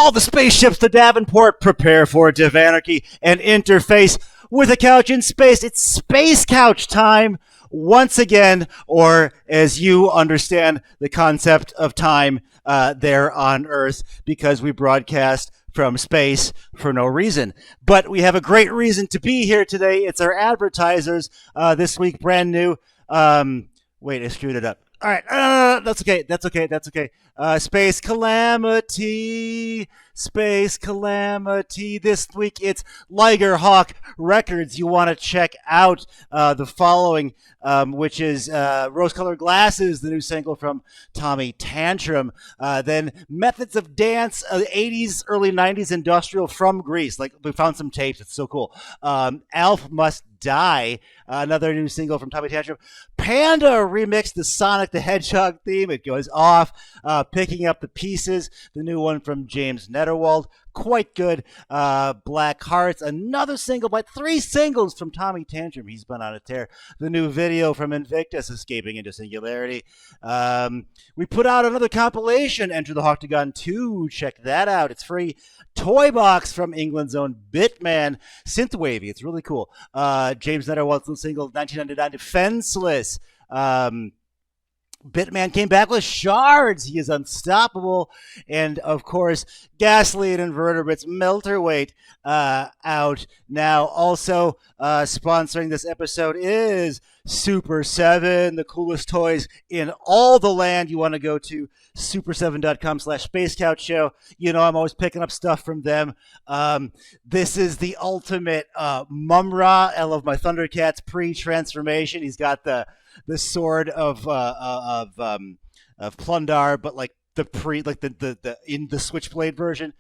all the spaceships to Davenport, prepare for Divanarchy and interface with a couch in space. It's Space Couch time once again, or as you understand the concept of time there on Earth, because we broadcast from space for no reason. But we have a great reason to be here today. It's our advertisers this week, brand new. Wait, I screwed it up. All right, that's okay. Space Calamity. This week it's Liger Hawk Records. You want to check out the following, which is Rose-Colored Glasses, the new single from Tommy Tantrum. Then Methods of Dance, 80s, early 90s industrial from Greece. Like, we found some tapes. It's so cool. Alf Must Die, another new single from Tommy Tantrum. Panda remixed the Sonic the Hedgehog theme. It goes off. Picking Up the Pieces, the new one from James Netherwald. Quite good. Black Hearts, another single, but 3 singles from Tommy Tantrum. He's been on a tear. The new video from Invictus, Escaping into Singularity. We put out another compilation, Enter the Octagon 2. Check that out. It's free. Toy Box from England's own Bitman. Synthwavy. It's really cool. James Netherwald's new single, 1999, Defenseless. Bitman came back with Shards. He is unstoppable. And, of course, Gasoline Invertebrates Melterweight out now. Also sponsoring this episode is Super 7, the coolest toys in all the land. You want to go to super7.com/spacecouchshow. You know, I'm always picking up stuff from them. This is the ultimate Mumra. I love my Thundercats pre-transformation. He's got the sword of Plundar, but like the in the Switchblade version.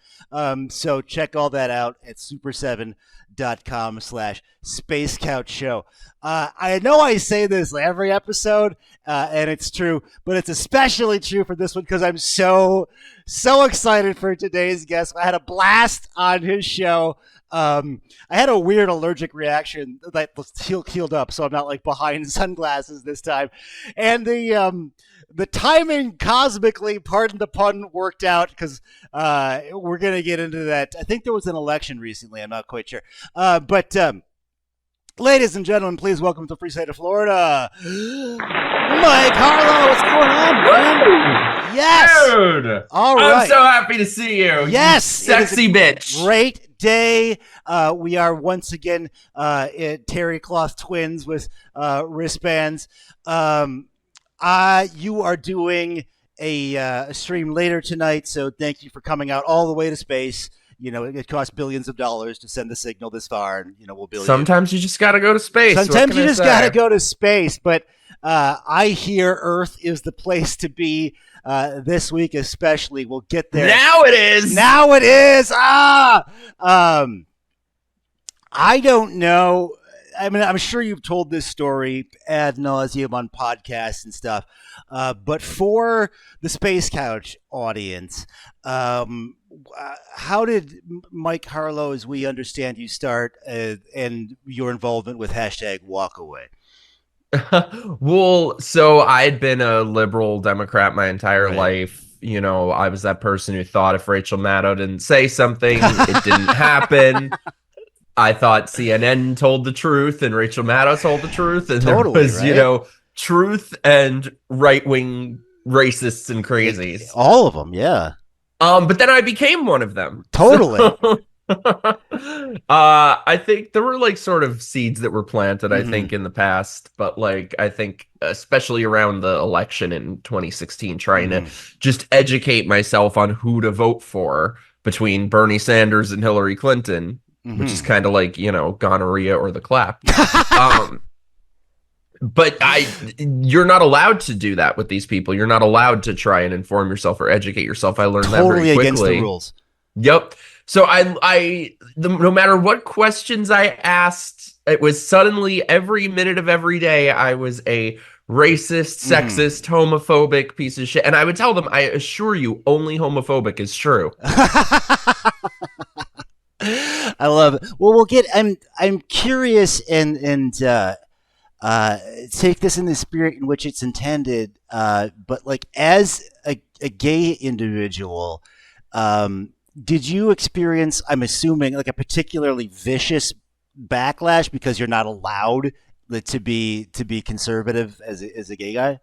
So check all that out at super7.com/spacecouchshow. I know I say this every episode, and it's true, but it's especially true for this one because I'm so excited for today's guest. I had a blast on his show. I had a weird allergic reaction that healed up, so I'm not like behind sunglasses this time. And the timing cosmically, pardon the pun, worked out because we're going to get into that. I think there was an election recently. I'm not quite sure. But ladies and gentlemen, please welcome to the free state of Florida, Mike Harlow. What's going on, man? Yes. Dude. All right. I'm so happy to see you. Yes. Sexy bitch. Great day. We are once again terry cloth twins with wristbands. You are doing a stream later tonight, so thank you for coming out all the way to space. You know, it costs billions of dollars to send the signal this far, and you know we'll build. Sometimes you just got to go to space. Sometimes you just got to go to space, but I hear Earth is the place to be this week, especially. We'll get there. Now it is. I don't know. I mean, I'm sure you've told this story ad nauseum on podcasts and stuff, but for the Space Couch audience, how did Mike Harlow, as we understand you, start and your involvement with #walkaway? Well, so I had been a liberal Democrat my entire life. You know, I was that person who thought if Rachel Maddow didn't say something, it didn't happen. I thought CNN told the truth and Rachel Maddow told the truth. And there was, you know, truth and right-wing racists and crazies. All of them, yeah. But then I became one of them. Totally. So, I think there were like sort of seeds that were planted, I think, in the past. But like, I think especially around the election in 2016, trying to just educate myself on who to vote for between Bernie Sanders and Hillary Clinton. Which is kind of like, you know, gonorrhea or the clap. But you're not allowed to do that with these people. You're not allowed to try and inform yourself or educate yourself. I learned that very quickly. Against the rules. Yep. So no matter what questions I asked, it was suddenly every minute of every day I was a racist, sexist, homophobic piece of shit. And I would tell them, I assure you, only homophobic is true. I love it. Well, we'll get. I'm curious and take this in the spirit in which it's intended. But like as a gay individual, Did you experience, I'm assuming, like a particularly vicious backlash because you're not allowed to be conservative as a gay guy?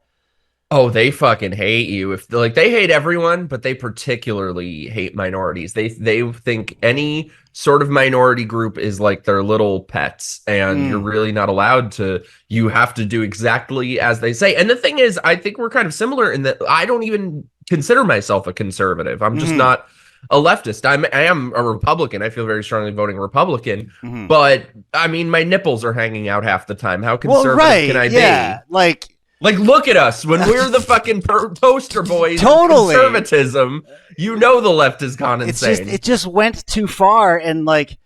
Oh, they fucking hate you. If like they hate everyone, but they particularly hate minorities. They think any sort of minority group is like their little pets, and you're Mm. really not allowed to. You have to do exactly as they say. And the thing is, I think we're kind of similar in that I don't even consider myself a conservative. I'm just Hmm. not a leftist. I am a Republican. I feel very strongly voting Republican, Hmm. but I mean, my nipples are hanging out half the time. How Well, conservative can right, I yeah, be? like Like, look at us when we're the fucking poster boys totally. of conservatism. You know the left has gone It's just insane. it just went too far, and like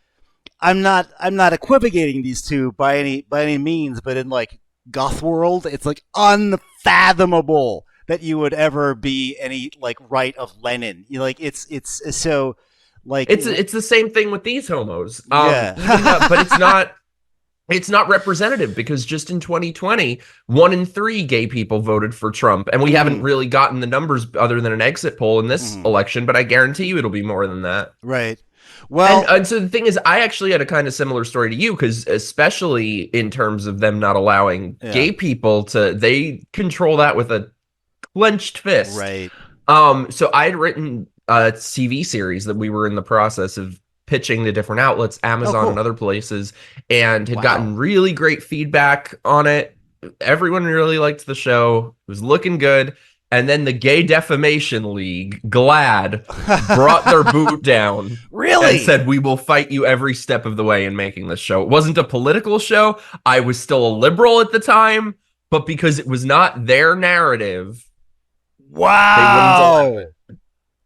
I'm not equivocating these two by any means, but in like goth world, it's like unfathomable that you would ever be any like right of Lenin. You like it's so like It's the same thing with these homos. yeah. But it's not representative because just in 2020, 1 in 3 gay people voted for Trump, and we haven't Mhm. really gotten the numbers other than an exit poll in this Mhm. election. But I guarantee you, it'll be more than that. Right. And, Well, and so the thing is, I actually had a kind of similar story to you because, especially in terms of them not allowing yeah. gay people they control that with a clenched fist. Right. So I had written a TV series that we were in the process of pitching to different outlets, Oh, Amazon and cool. other places, and had Wow. gotten really great feedback on it. Everyone really liked the show. It was looking good. And then the Gay Defamation League, GLAAD, brought their boot down and Really? said, "We will fight you every step of the way in making this show." It wasn't a political show. I was still a liberal at the time, but because it was not their narrative, they wouldn't allow Wow. it.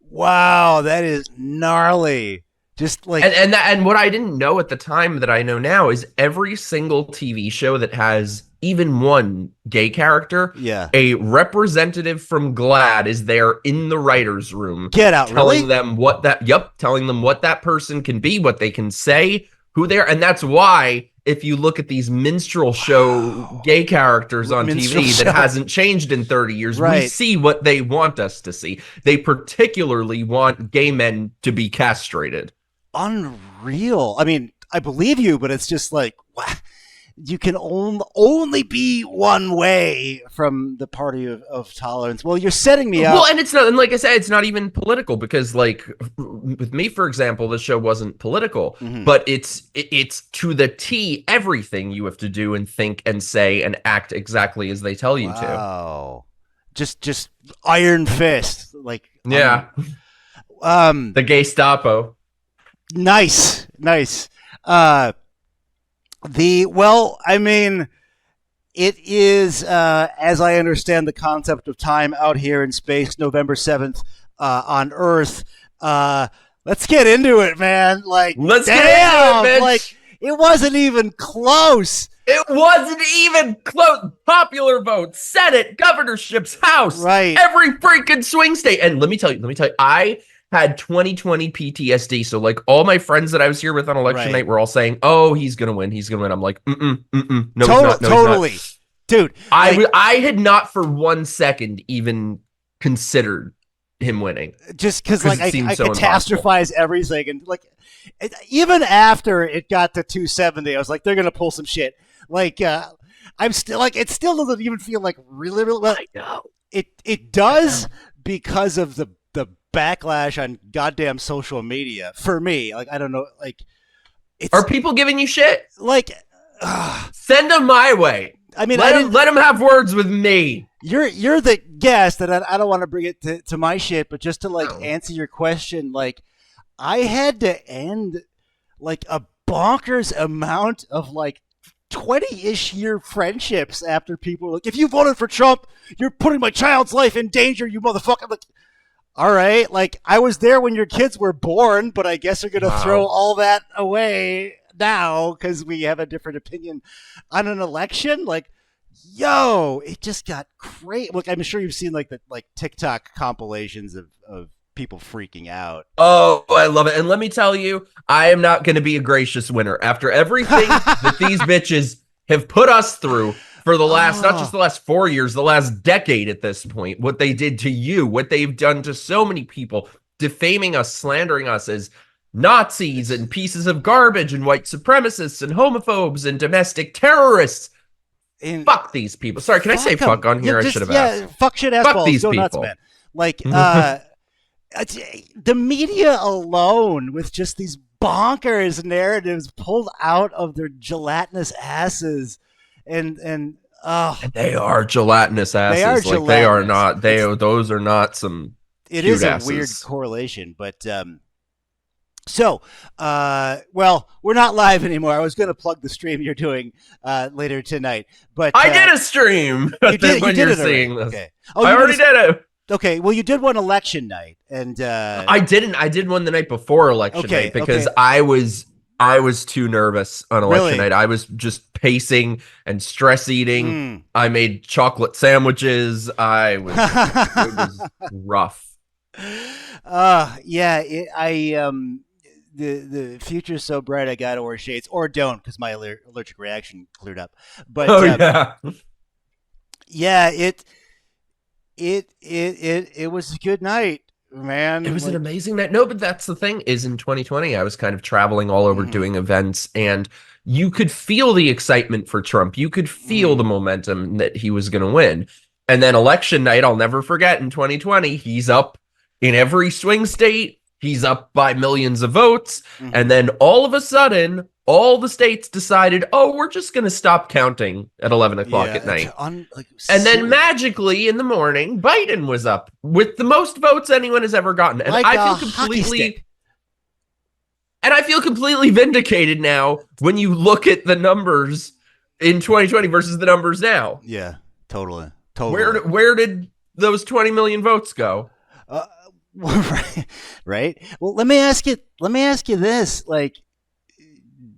Wow, that is gnarly. Just like And what I didn't know at the time that I know now is every single TV show that has even one gay character, yeah. a representative from GLAAD is there in the writers' room Get out, telling really? them telling them what that person can be, what they can say, who they are. And that's why if you look at these minstrel show Wow. gay characters on Minstrel TV show. that hasn't changed in 30 years, we Right. see what they want us to see. They particularly want gay men to be castrated. Unreal. I mean, I believe you, but it's just like you can only be one way from the party of tolerance. Well, you're setting me up. Well, and it's not, and like I said, it's not even political because, like, with me, for example, the show wasn't political, Mhm. but it's to the T everything you have to do and think and say and act exactly as they tell you to. Wow. Just iron fist. Like Yeah, the Gestapo. Nice. I mean, it is, as I understand the concept of time out here in space, November 7th on Earth. Let's get into it, man. Like, Let's damn, get into it, bitch. like, it wasn't even close. It wasn't even close. Popular vote, Senate, governorships, House, Right. every freaking swing state. And let me tell you, I had 2020 PTSD. So like all my friends that I was here with on election Right. night were all saying, "Oh, he's gonna win. He's gonna win." I'm like, no, he's not. No, Totally. he's not. Dude, like, I had not for 1 second even considered him winning. just because 'Cause like it seemed I so catastrophize everything, and like even after it got to 270, I was like, they're gonna pull some shit. Like I'm still like, it still doesn't even feel like really well. I know. It does because of the backlash on goddamn social media. For me, like I don't know, like it's Are people giving you shit? like Send them my way. I mean, Let them have words with me. You're the guest, and I don't want to bring it to my shit, but just to like No. answer your question, like I had to end like a bonkers amount of like 20-ish year friendships after people were like, if you voted for Trump, you're putting my child's life in danger, you motherfucker. I'm like, all right, like I was there when your kids were born, but I guess you're gonna Wow. throw all that away now because we have a different opinion on an election. Like, yo, it just got great. Look, I'm sure you've seen like the TikTok compilations of people freaking out. Oh, I love it. And let me tell you, I am not going to be a gracious winner. After everything that these bitches have put us through for the last, not just the last 4 years, the last decade at this point, what they did to you, what they've done to so many people, defaming us, slandering us as Nazis and pieces of garbage and white supremacists and homophobes and domestic terrorists. And fuck these people. Sorry, can I say fuck on here? I should have asked. Fuck shit ass fuck balls. These Go people. Nuts, man. Like, the media alone with just these bonkers narratives pulled out of their gelatinous asses and they are gelatinous asses. They are like gelatinous. They are not. Those are not some. It cute is a asses. weird correlation, but well, we're not live anymore. I was going to plug the stream you're doing later tonight, but I did a stream. You did, when you you're did it seeing already. this. Okay. I already did it. Okay, well, you did one election night, and I didn't. I did one the night before election night because I was too nervous on election night. I was just pacing and stress eating. I made chocolate sandwiches. It was rough. The future's so bright I gotta wear shades, or don't, because my allergic reaction cleared up. But it was a good night, man. It was an amazing night. No, but that's the thing is in 2020, I was kind of traveling all over doing events, and you could feel the excitement for Trump. You could feel the momentum that he was going to win. And then election night, I'll never forget, in 2020, he's up in every swing state. He's up by millions of votes. And then all of a sudden, all the states decided, oh, we're just going to stop counting at 11 o'clock at night. And then magically in the morning, Biden was up with the most votes anyone has ever gotten. And I feel completely vindicated now when you look at the numbers in 2020 versus the numbers now. Yeah, totally. Where did those 20 million votes go? Right. Well, let me ask you this. Like,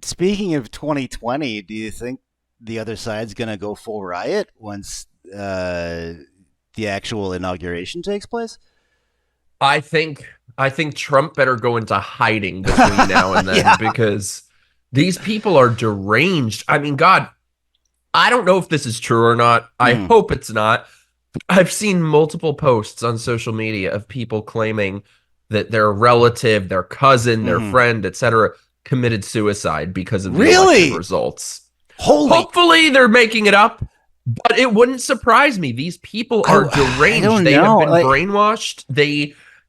speaking of 2020, do you think the other side's going to go full riot once the actual inauguration takes place? I think Trump better go into hiding between now and then because these people are deranged. I mean, God, I don't know if this is true or not. I hope it's not. I've seen multiple posts on social media of people claiming that their relative, their cousin, their friend, etc., committed suicide because of the election results. Hopefully they're making it up, but it wouldn't surprise me. These people are deranged. They have been brainwashed.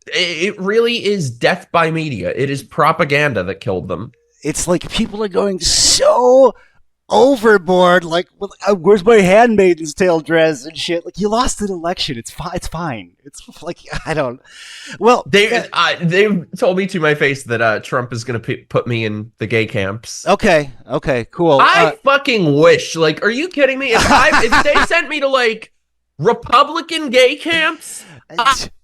It really is death by media. It is propaganda that killed them. It's like people are going so overboard, like, where's my Handmaid's Tale dress and shit? Like, you lost an election. It's fine. It's fine. It's like, I don't. Well, they told me to my face that Trump is going to put me in the gay camps. Okay, cool. I fucking wish. Like, are you kidding me? If they sent me to like Republican gay camps,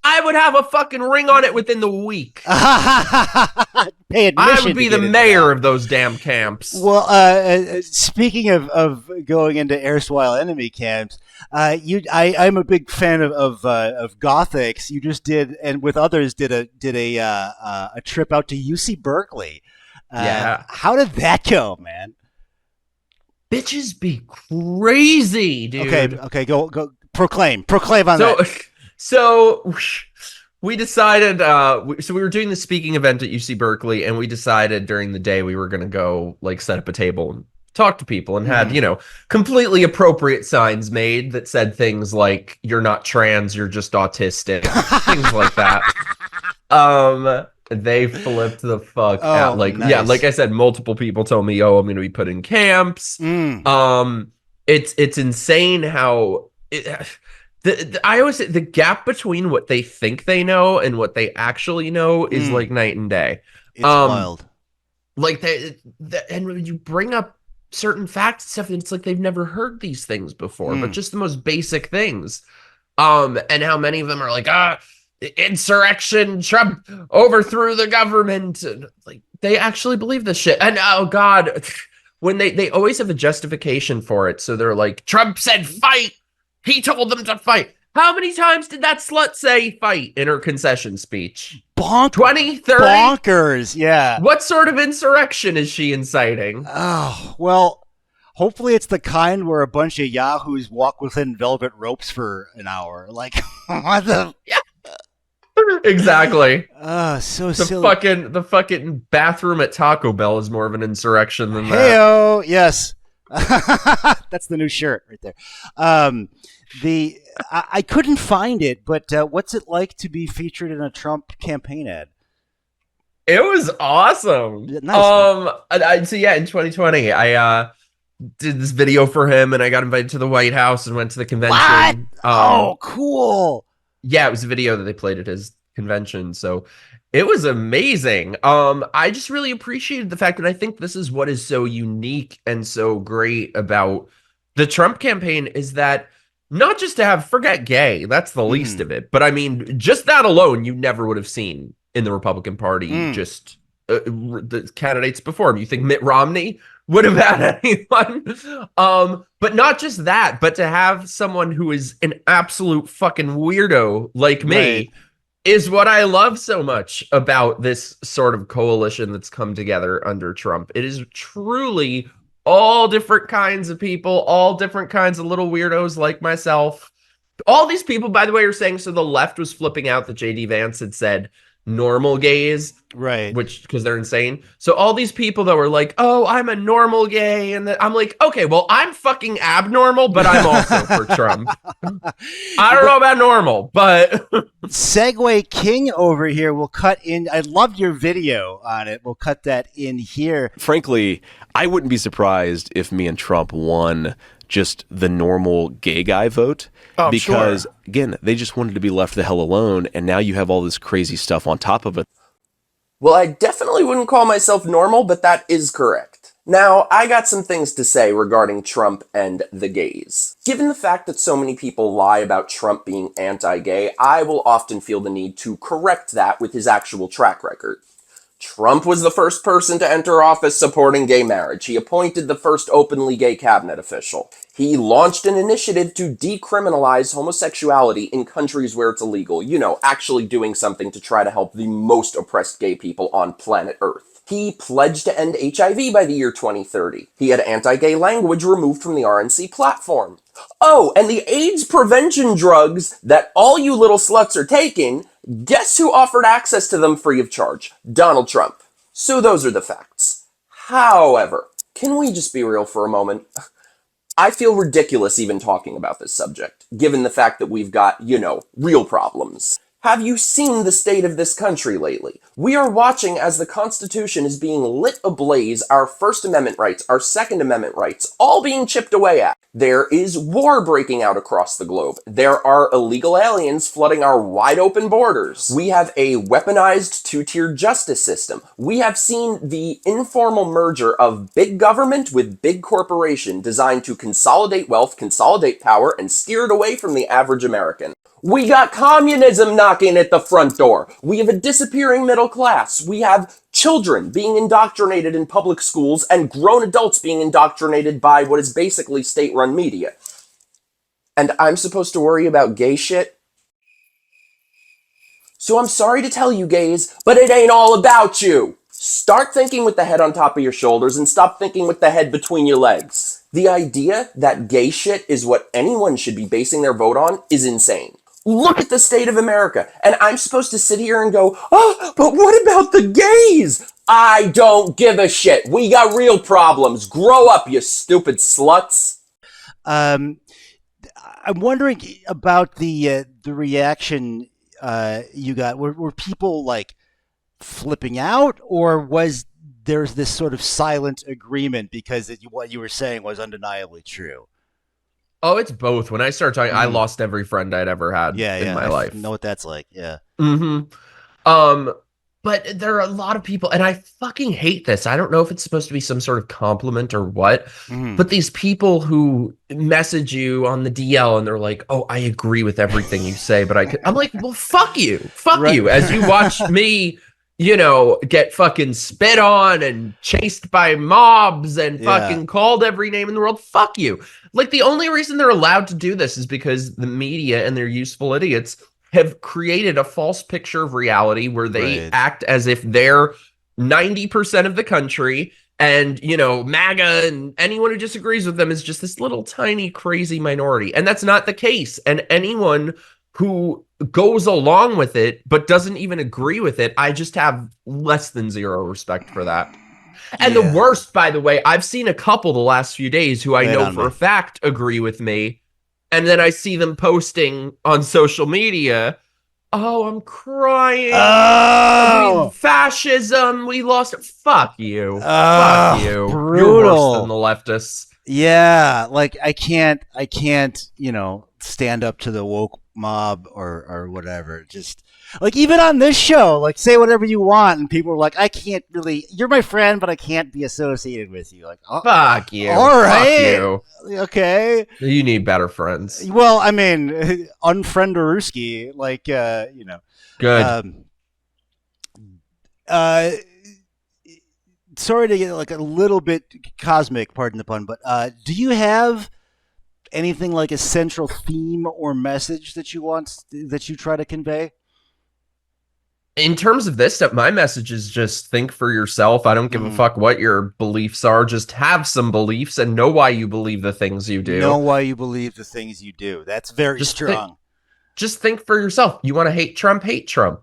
I would have a fucking ring on it within the week. I would be the mayor of those damn camps. Well, speaking of going into erstwhile enemy camps, I'm a big fan of Gothics. You just did, and with others did a trip out to UC Berkeley. How did that go, man? Bitches be crazy, dude. Okay, go proclaim on that. So we decided, so we were doing the speaking event at UC Berkeley, and we decided during the day we were going to go like set up a table and talk to people, and had, completely appropriate signs made that said things like, you're not trans, you're just autistic, things like that. They flipped the fuck out. Like, nice. Like I said, multiple people told me, I'm going to be put in camps. It's insane how I always say the gap between what they think they know and what they actually know is like night and day. It's wild. Like and when you bring up certain facts and stuff, it's like they've never heard these things before, but just the most basic things. And how many of them are like, insurrection, Trump overthrew the government. And, like, they actually believe this shit. And oh God, when they always have a justification for it. So they're like, Trump said fight. He told them to fight. How many times did that slut say fight in her concession speech? 20, 30? Bonkers, yeah. What sort of insurrection is she inciting? Oh, well, hopefully it's the kind where a bunch of yahoos walk within velvet ropes for an hour. Like, what the... Yeah. Exactly. So The silly. the fucking bathroom at Taco Bell is more of an insurrection than that. Heyo, yes. That's the new shirt right there. I couldn't find it, but what's it like to be featured in a Trump campaign ad? It was awesome. Nice. So yeah, in 2020, I did this video for him, and I got invited to the White House and went to the What? convention. Oh, cool. Yeah, it was a video that they played at his convention, so it was amazing. I just really appreciated the fact that I think this is what is so unique and so great about the Trump campaign is that not just to have forget gay, that's the least of it, but I mean, just that alone, you never would have seen in the Republican Party. Just the candidates before him. You think Mitt Romney would have had anyone? But not just that, but to have someone who is an absolute fucking weirdo like me. Right. Is what I love so much about this sort of coalition that's come together under Trump. It is truly all different kinds of people, all different kinds of little weirdos like myself. All these people, by the way, are saying, so the left was flipping out that JD Vance had said normal gays, Right. which because they're insane. So all these people that were like, oh, I'm a normal gay, and I'm like, okay, well, I'm fucking abnormal, but I'm also for Trump. I don't know about normal, but Segway King over here will cut in. I loved your video on it. We'll cut that in here. Frankly, I wouldn't be surprised if me and Trump won just the normal gay guy vote, because again, they just wanted to be left the hell alone, and now you have all this crazy stuff on top of it. Well, I definitely wouldn't call myself normal, but that is correct. Now, I got some things to say regarding Trump and the gays. Given the fact that so many people lie about Trump being anti-gay, I will often feel the need to correct that with his actual track record. Trump was the first person to enter office supporting gay marriage. He appointed the first openly gay cabinet official. He launched an initiative to decriminalize homosexuality in countries where it's illegal. You know, actually doing something to try to help the most oppressed gay people on planet Earth. He pledged to end HIV by the year 2030. He had anti-gay language removed from the RNC platform. Oh, and the AIDS prevention drugs that all you little sluts are taking, guess who offered access to them free of charge? Donald Trump. So those are the facts. However, can we just be real for a moment? I feel ridiculous even talking about this subject, given the fact that we've got, you know, real problems. Have you seen the state of this country lately? We are watching as the Constitution is being lit ablaze, our First Amendment rights, our Second Amendment rights, all being chipped away at. There is war breaking out across the globe. There are illegal aliens flooding our wide open borders. We have a weaponized two-tiered justice system. We have seen the informal merger of big government with big corporation designed to consolidate wealth, consolidate power, and steer it away from the average American. We got communism knocking at the front door. We have a disappearing middle class. We have children being indoctrinated in public schools and grown adults being indoctrinated by what is basically state-run media. And I'm supposed to worry about gay shit? So I'm sorry to tell you gays, but it ain't all about you. Start thinking with the head on top of your shoulders and stop thinking with the head between your legs. The idea that gay shit is what anyone should be basing their vote on is insane. Look at the state of America, and I'm supposed to sit here and go, oh, but what about the gays? I don't give a shit. We got real problems. Grow up, you stupid sluts. I'm wondering about the reaction you got. Were people like flipping out, or was there's this sort of silent agreement because what you were saying was undeniably true? Oh, it's both. When I started talking, I lost every friend I'd ever had in my life. I know what that's like. Yeah. But there are a lot of people, and I fucking hate this. I don't know if it's supposed to be some sort of compliment or what, but these people who message you on the DL and they're like, oh, I agree with everything you say, but I'm like, well, fuck you. Fuck you. As you watch me, you know, get fucking spit on and chased by mobs and fucking called every name in the world. Fuck you. Like, the only reason they're allowed to do this is because the media and their useful idiots have created a false picture of reality where they act as if they're 90% of the country, and, you know, MAGA and anyone who disagrees with them is just this little tiny crazy minority. And that's not the case. And anyone who goes along with it, but doesn't even agree with it, I just have less than zero respect for that. And the worst, by the way, I've seen a couple the last few days who I know for a fact agree with me. And then I see them posting on social media, oh, I'm crying. Oh, fascism. We lost it. Fuck you. Fuck you. Brutal. You're worse than the leftists. Yeah, like I can't, stand up to the woke mob or whatever. Just like even on this show, like say whatever you want, and people are like, I can't really. You're my friend, but I can't be associated with you. Like, oh, fuck you. All right. Fuck you. Okay. You need better friends. Well, I mean, unfriend Ruski, like Good. Sorry to get like a little bit cosmic, pardon the pun, but do you have anything like a central theme or message that you try to convey? In terms of this stuff, my message is just think for yourself. I don't give a fuck what your beliefs are. Just have some beliefs and know why you believe the things you do. Know why you believe the things you do. That's very strong. Just think for yourself. You want to hate Trump,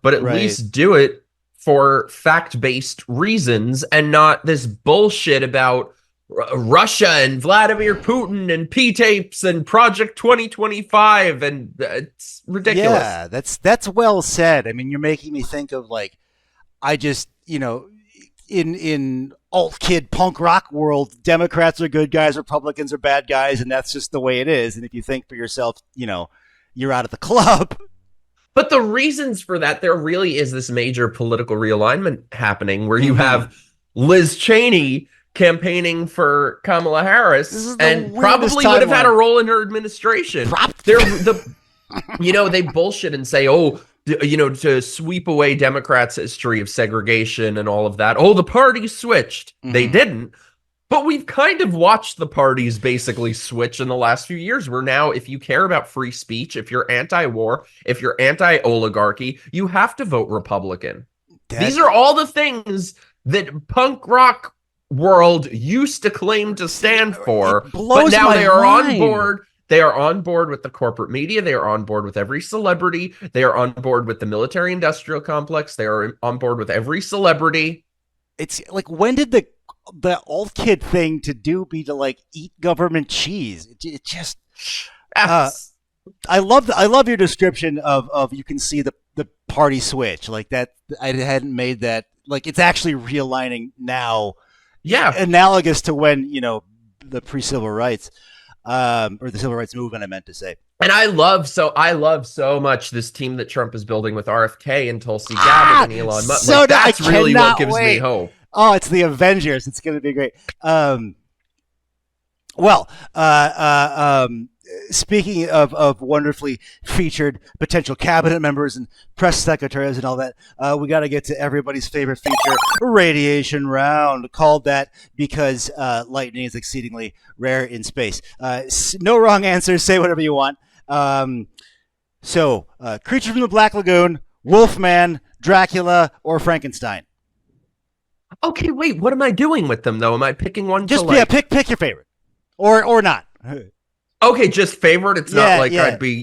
but at least do it for fact-based reasons and not this bullshit about Russia and Vladimir Putin and P-tapes and Project 2025, and it's ridiculous. Yeah, that's well said. I mean, you're making me think of like, I just, in alt kid punk rock world, Democrats are good guys, Republicans are bad guys, and that's just the way it is. And if you think for yourself, you're out of the club. But the reasons for that, there really is this major political realignment happening where you have Liz Cheney campaigning for Kamala Harris and probably would have had a role in her administration. They bullshit and say, to sweep away Democrats' history of segregation and all of that. Oh, the party switched. They didn't. But we've kind of watched the parties basically switch in the last few years. Where now, if you care about free speech, if you're anti-war, if you're anti-oligarchy, you have to vote Republican. These are all the things that punk rock world used to claim to stand for, but now they are on board. They are on board with the corporate media. They are on board with every celebrity. They are on board with the military-industrial complex. They are on board with every celebrity. It's like, when did the alt kid thing to do be to like eat government cheese? It just I love your description of you can see the party switch like that. I hadn't made that, like it's actually realigning now. Yeah, analogous to when the pre-civil rights or the civil rights movement, I meant to say. And I love so much this team that Trump is building with RFK and Tulsi Gabbard and Elon Musk. So that's really what gives me hope. Oh, it's the Avengers. It's going to be great. Speaking of wonderfully featured potential cabinet members and press secretaries and all that, we got to get to everybody's favorite feature, Radiation Round. Called that because lightning is exceedingly rare in space. No wrong answers. Say whatever you want. So, Creature from the Black Lagoon, Wolfman, Dracula, or Frankenstein? Okay, wait. What am I doing with them though? Am I picking one? Just pick your favorite, or not. Okay, just favorite. It's not like I'd be,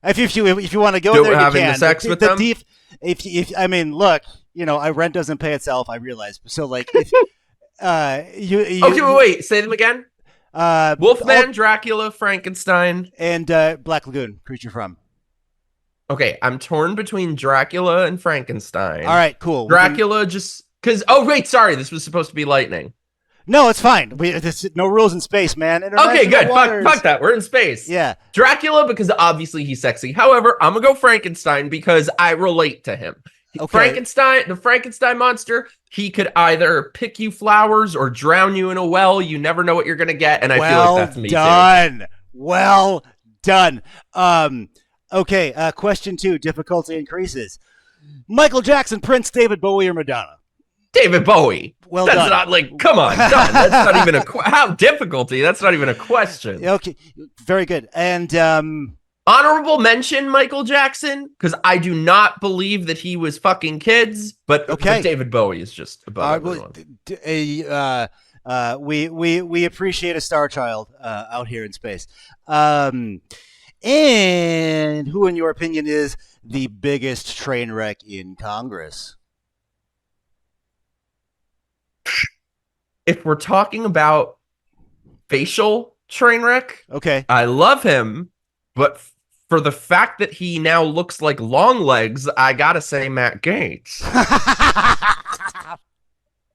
If you want to go there, having you can. The sex with them. Look, rent doesn't pay itself. I realize. So like, if, okay, wait. Say them again. Wolfman, Dracula, Frankenstein, and Black Lagoon, Creature from. Okay, I'm torn between Dracula and Frankenstein. All right, cool. Dracula just because. Oh wait, sorry. This was supposed to be lightning. No, it's fine. There's no rules in space, man. Okay, good. Fuck that. We're in space. Yeah. Dracula, because obviously he's sexy. However, I'm going to go Frankenstein because I relate to him. Okay. The Frankenstein monster, he could either pick you flowers or drown you in a well. You never know what you're going to get. And I feel like that's me too. Well done. Okay, question 2, difficulty increases. Michael Jackson, Prince, David Bowie, or Madonna? David Bowie. Well that's done. Not like, come on, done. That's not even how difficulty. That's not even a question. Okay, very good. And honorable mention, Michael Jackson, because I do not believe that he was fucking kids. But David Bowie is just above everyone. We appreciate a star child out here in space. And who, in your opinion, is the biggest train wreck in Congress? If we're talking about facial train wreck, Okay. I love him, but for the fact that he now looks like long legs, I gotta say Matt Gaetz.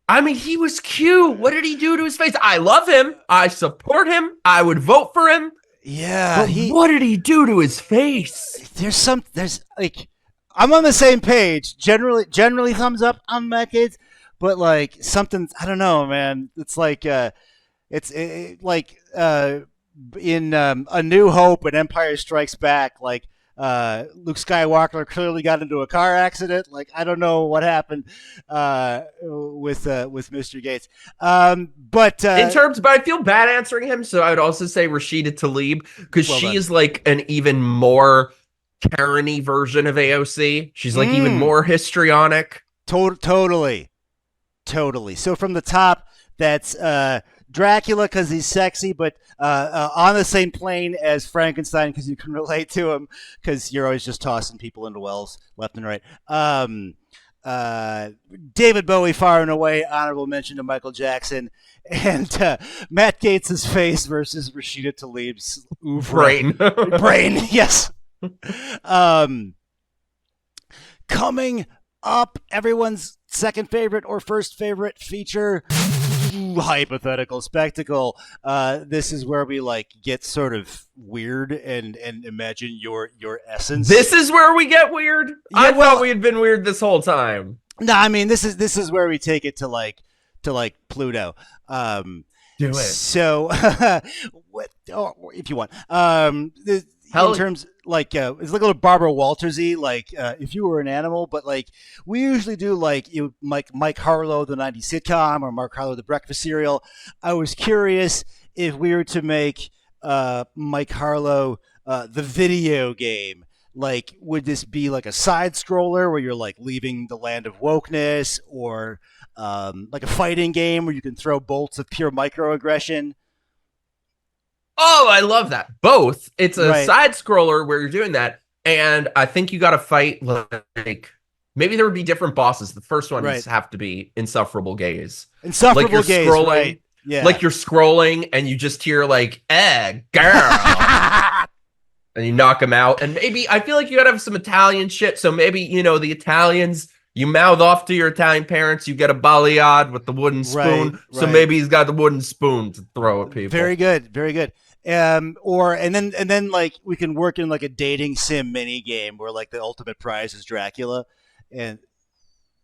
I mean, he was cute. What did he do to his face? I love him. I support him. I would vote for him. Yeah. But what did he do to his face? There's like, I'm on the same page. Generally thumbs up on Matt Gaetz, but like something, I don't know, man. It's like, in A New Hope and Empire Strikes Back, like Luke Skywalker clearly got into a car accident. Like, I don't know what happened with Mr. Gaetz. But I feel bad answering him, so I would also say Rashida Tlaib, because she is like an even more Karen-y version of AOC. She's like even more histrionic. Totally. So from the top, that's Dracula because he's sexy, but on the same plane as Frankenstein because you can relate to him because you're always just tossing people into wells left and right. David Bowie, far and away, honorable mention to Michael Jackson, and Matt Gaetz' face versus Rashida Tlaib's brain. Yes. Coming up, everyone's second favorite or first favorite feature. Hypothetical spectacle. This is where we like get sort of weird and imagine your essence. This is where we get weird. Yeah, I thought we had been weird this whole time. No, I mean this is where we take it to like Pluto. Do it. So, if you want, in terms like it's like a little Barbara Walters-y, like if you were an animal, but like we usually do like Mike Harlow, the 90s sitcom, or Mark Harlow, the breakfast cereal. I was curious if we were to make Mike Harlow the video game. Like, would this be like a side scroller where you're like leaving the land of wokeness, or like a fighting game where you can throw bolts of pure microaggression? Oh, I love that. Both. It's a side scroller where you're doing that, and I think you got to fight like maybe there would be different bosses. The first ones have to be insufferable gays. Insufferable like gays, scrolling, right? Yeah. Like you're scrolling and you just hear like, girl," and you knock them out. And maybe I feel like you got to have some Italian shit. So maybe the Italians. You mouth off to your Italian parents. You get a balayage with the wooden spoon. So maybe he's got the wooden spoon to throw at people. Very good. And then like we can work in like a dating sim mini game where like the ultimate prize is Dracula, and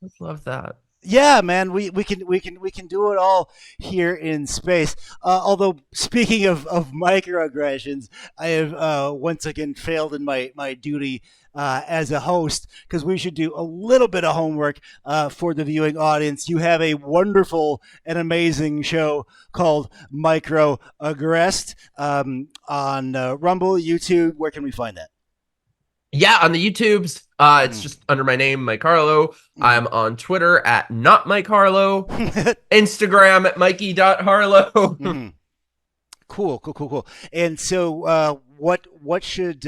I love that. Yeah, man, we can do it all here in space. Although speaking of microaggressions, I have once again failed in my duty as a host, because we should do a little bit of homework for the viewing audience. You have a wonderful and amazing show called MIKEroaggress'd on Rumble, YouTube. Where can we find that? Yeah, on the YouTubes, it's just under my name, Mike Harlow. I'm on Twitter at not Mike Harlow, Instagram at Mikey.Harlow. Cool. And so what should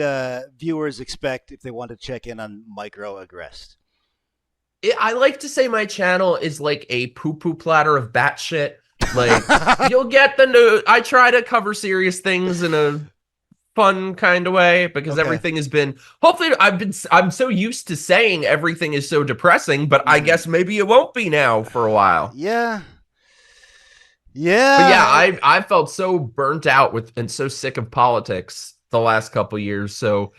viewers expect if they want to check in on MIKEroaggress'd? I like to say my channel is like a poo-poo platter of batshit. Like, you'll get the news. I try to cover serious things in a fun kind of way, because everything has been, hopefully I'm so used to saying everything is so depressing, but I guess maybe it won't be now for a while. Yeah. But yeah, I felt so burnt out and so sick of politics the last couple years, so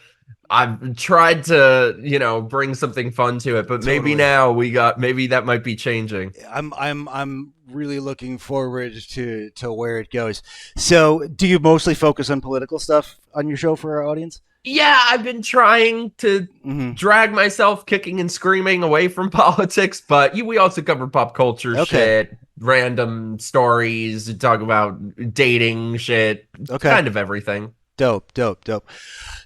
I've tried to bring something fun to it, but maybe now maybe that might be changing. I'm really looking forward to where it goes. So do you mostly focus on political stuff on your show for our audience? Yeah, I've been trying to drag myself kicking and screaming away from politics, but we also cover pop culture shit, random stories, talk about dating shit, kind of everything. Dope.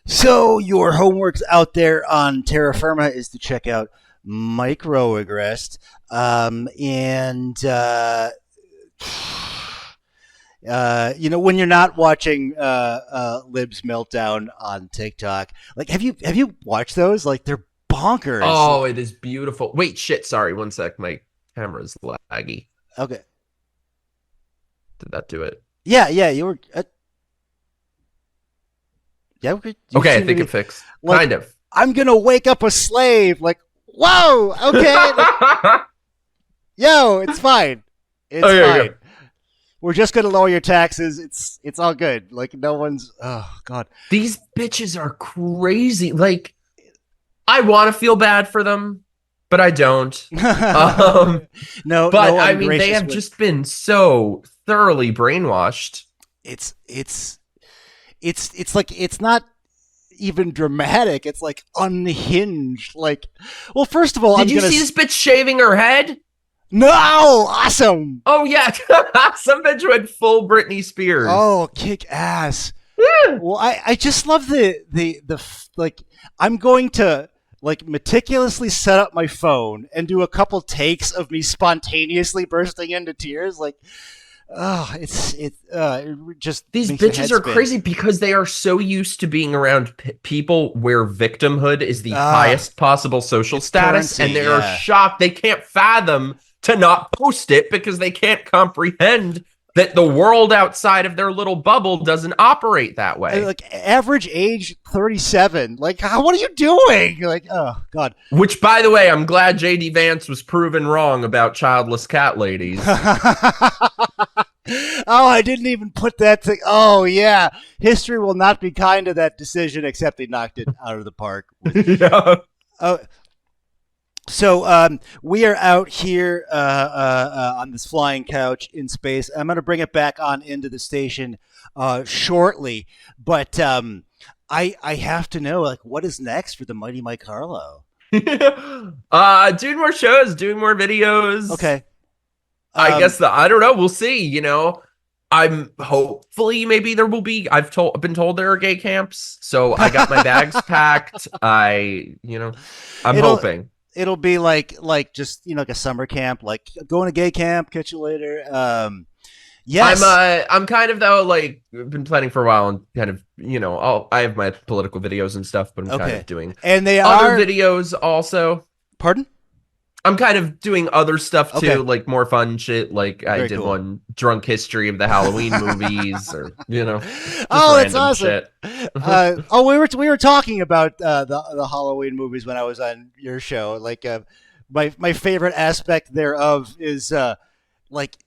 So your homework's out there on Terra Firma is to check out MIKEroaggress'd, and when you're not watching Lib's Meltdown on TikTok, like have you watched those? Like they're bonkers. Oh, it is beautiful. Wait, shit. Sorry, one sec. My camera's laggy. Okay. Did that do it? Yeah, you were. Yeah. Okay, I think it fixed. Like, kind of. I'm gonna wake up a slave. Like, whoa. Okay. Yo, it's fine. It's fine. We're just gonna lower your taxes. It's all good. Like no one's. Oh God. These bitches are crazy. Like, I want to feel bad for them, but I don't. No, but I mean, they have just been so thoroughly brainwashed. It's like it's not even dramatic. It's like unhinged. Like, well, first of all, did you see this bitch shaving her head? No, awesome. Oh yeah, some bitch went full Britney Spears. Oh, kick ass. Well, I just love the like. I'm going to like meticulously set up my phone and do a couple takes of me spontaneously bursting into tears. Like, it just these bitches are crazy because they are so used to being around people where victimhood is the highest possible social status, currency, and they are shocked. They can't fathom to not post it because they can't comprehend that the world outside of their little bubble doesn't operate that way. Like average age 37. Like, what are you doing? Like, oh God. Which, by the way, I'm glad JD Vance was proven wrong about childless cat ladies. Oh, I didn't even put that thing. Oh yeah, history will not be kind to that decision, except they knocked it out of the park. Yeah. So we are out here on this flying couch in space. I'm going to bring it back on into the station shortly, but I have to know, like, what is next for the mighty Mike Harlow? Doing more shows, doing more videos. Okay. I guess I don't know. We'll see. I'm hopefully maybe there will be. I've been told there are gay camps, so I got my bags packed. I'm hoping. It'll be like just like a summer camp, like going to gay camp. Catch you later. Yes, I'm kind of though like been planning for a while and kind of I have my political videos and stuff, but I'm kind of doing other videos also. Pardon? I'm kind of doing other stuff too, like more fun shit. Like I did one drunk history of the Halloween movies, or oh, that's awesome. Shit. We were talking about the Halloween movies when I was on your show. Like my favorite aspect thereof is like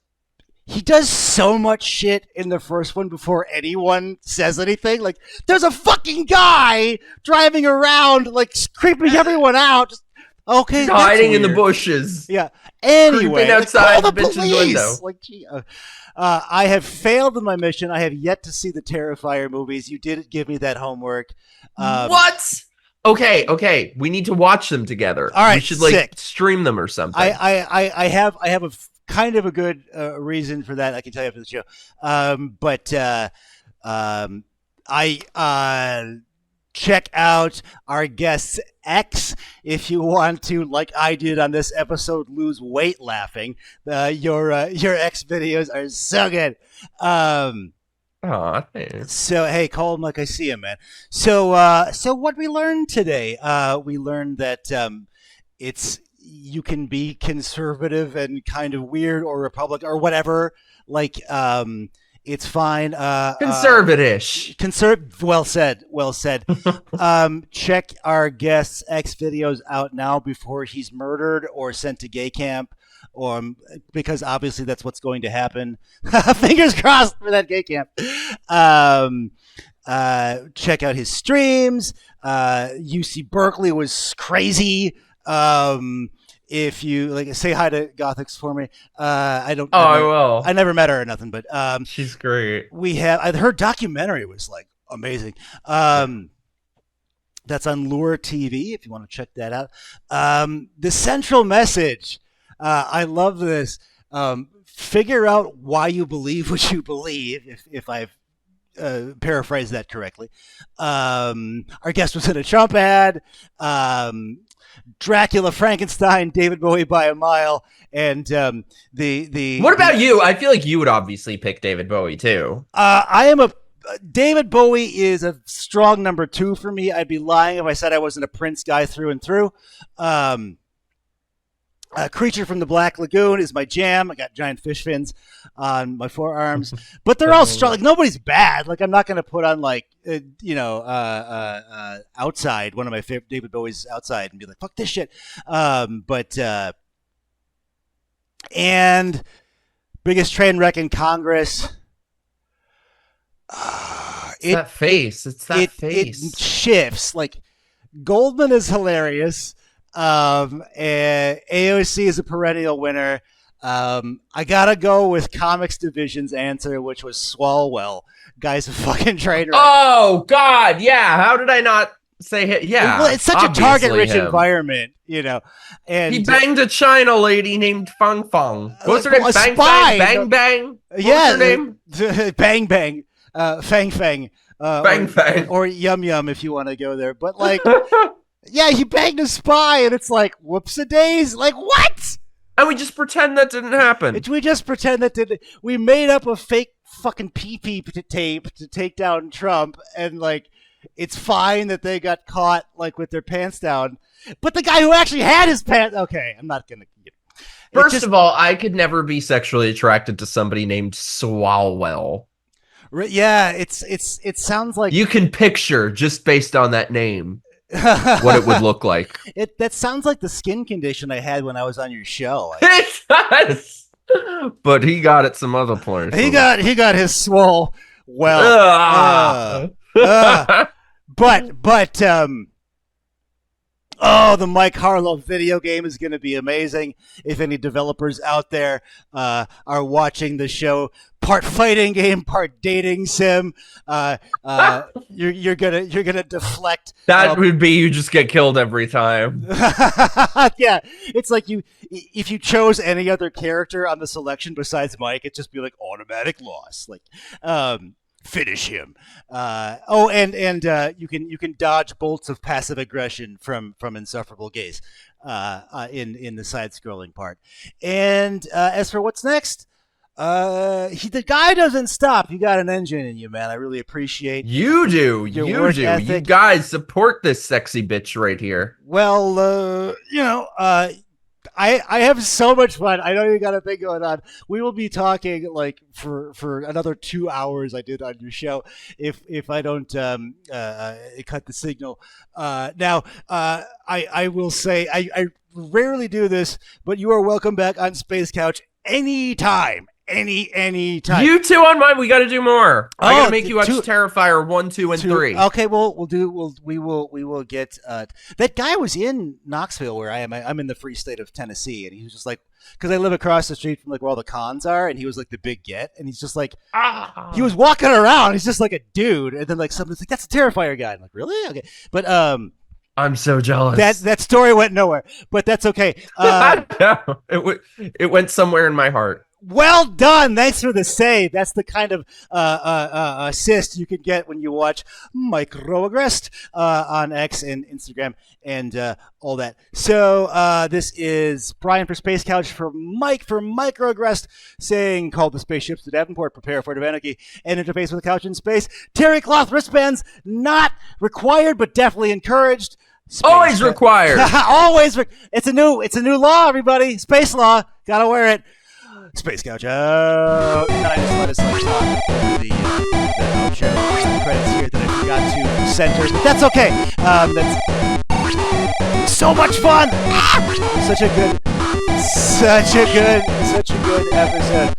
he does so much shit in the first one before anyone says anything. Like there's a fucking guy driving around like creeping everyone out. Just, okay, hiding in the bushes. Yeah. Anyway, creeping outside the bitch's police. window. Like, gee, I have failed in my mission. I have yet to see the Terrifier movies. You did give me that homework. What? Okay. We need to watch them together. All right, we should stream them or something. I have a kind of a good reason for that. I can tell you after the show. Check out our guest's X if you want to, like I did on this episode, lose weight laughing. Your X videos are so good. Thanks. So hey, call him like I see him, man. So what we learned today? We learned that you can be conservative and kind of weird or Republican or whatever. Like it's fine. Conservative-ish. Well said. Check our guest's X videos out now before he's murdered or sent to gay camp, because obviously that's what's going to happen. Fingers crossed for that gay camp. Check out his streams. UC Berkeley was crazy. If you say hi to Gothics for me. I will. I never met her or nothing, but she's great. Her documentary was like amazing. That's on Lure TV if you want to check that out. The central message. I love this. Figure out why you believe what you believe. If I've paraphrase that correctly. Our guest was in a Trump ad. Dracula, Frankenstein, David Bowie by a mile, and the. What about you? I feel like you would obviously pick David Bowie too. David Bowie is a strong number 2 for me. I'd be lying if I said I wasn't a Prince guy through and through. Creature from the Black Lagoon is my jam. I got giant fish fins on my forearms, but they're all strong. Like, nobody's bad. Like, I'm not going to put on Outside, one of my favorite David Bowie's Outside, and be like, fuck this shit. And biggest train wreck in Congress. That face. It shifts. Like, Goldman is hilarious. And AOC is a perennial winner. I gotta go with Comics Division's answer, which was Swalwell. Guy's a fucking traitor. Oh God, yeah. How did I not say it? Yeah. Well, it's such a target-rich environment, And he banged a China lady named Fang Fang. What's her name? Bang spy. Bang Bang Bang. Yeah, what's her name? Bang Bang. Fang Fang. Bang Fang. Or Yum Yum if you want to go there. But like. Yeah, he banged a spy, and it's like, whoops-a-days. Like, what? And we just pretend that didn't happen. We just pretend that didn't. We made up a fake fucking pee-pee tape to take down Trump, and, like, it's fine that they got caught, like, with their pants down. But the guy who actually had his pants... Okay, I'm not going to... First of all, I could never be sexually attracted to somebody named Swalwell. Yeah, it sounds like... You can picture, just based on that name... what it would look like. That sounds like the skin condition I had when I was on your show. It does. But he got it some other place. He got his swole. Well, but the Mike Harlow video game is going to be amazing. If any developers out there are watching the show, part fighting game, part dating sim, you're gonna deflect. That would be you just get killed every time. Yeah, it's like if you chose any other character on the selection besides Mike, it'd just be like automatic loss. Like, finish him. And you can dodge bolts of passive aggression from insufferable gaze in the side scrolling part. And as for what's next, the guy doesn't stop. You got an engine in you, man. I really appreciate you do. Your work ethic. You guys support this sexy bitch right here. Well, I have so much fun. I know you got a thing going on. We will be talking like for another 2 hours. I did on your show if I don't cut the signal. Now I will say I rarely do this, but you are welcome back on Space Couch anytime. Anytime. You two on mine. We got to do more. I gotta make you watch Terrifier 1, 2, and 3. Okay, well we will get. That guy was in Knoxville where I am. I'm in the free state of Tennessee, and he was just like, because I live across the street from like where all the cons are, and he was like the big get, and he's just like, he was walking around. He's just like a dude, and then like somebody's like, that's a Terrifier guy. I'm like, really? Okay, but I'm so jealous. That story went nowhere, but that's okay. No, it went somewhere in my heart. Well done. Thanks for the save. That's the kind of assist you can get when you watch MIKEroaggress'd on X and Instagram and all that. So this is Brian for Space Couch, for Mike for MIKEroaggress'd, saying call the spaceships to Davenport, prepare for anarchy, and interface with a couch in space. Terry cloth wristbands not required, but definitely encouraged. Always required. Always. It's a new law, everybody. Space law. Gotta wear it. Space Couch out. And I just let us like talk the outro credits here that I forgot to center, but that's okay. That's so much fun. Such a good episode.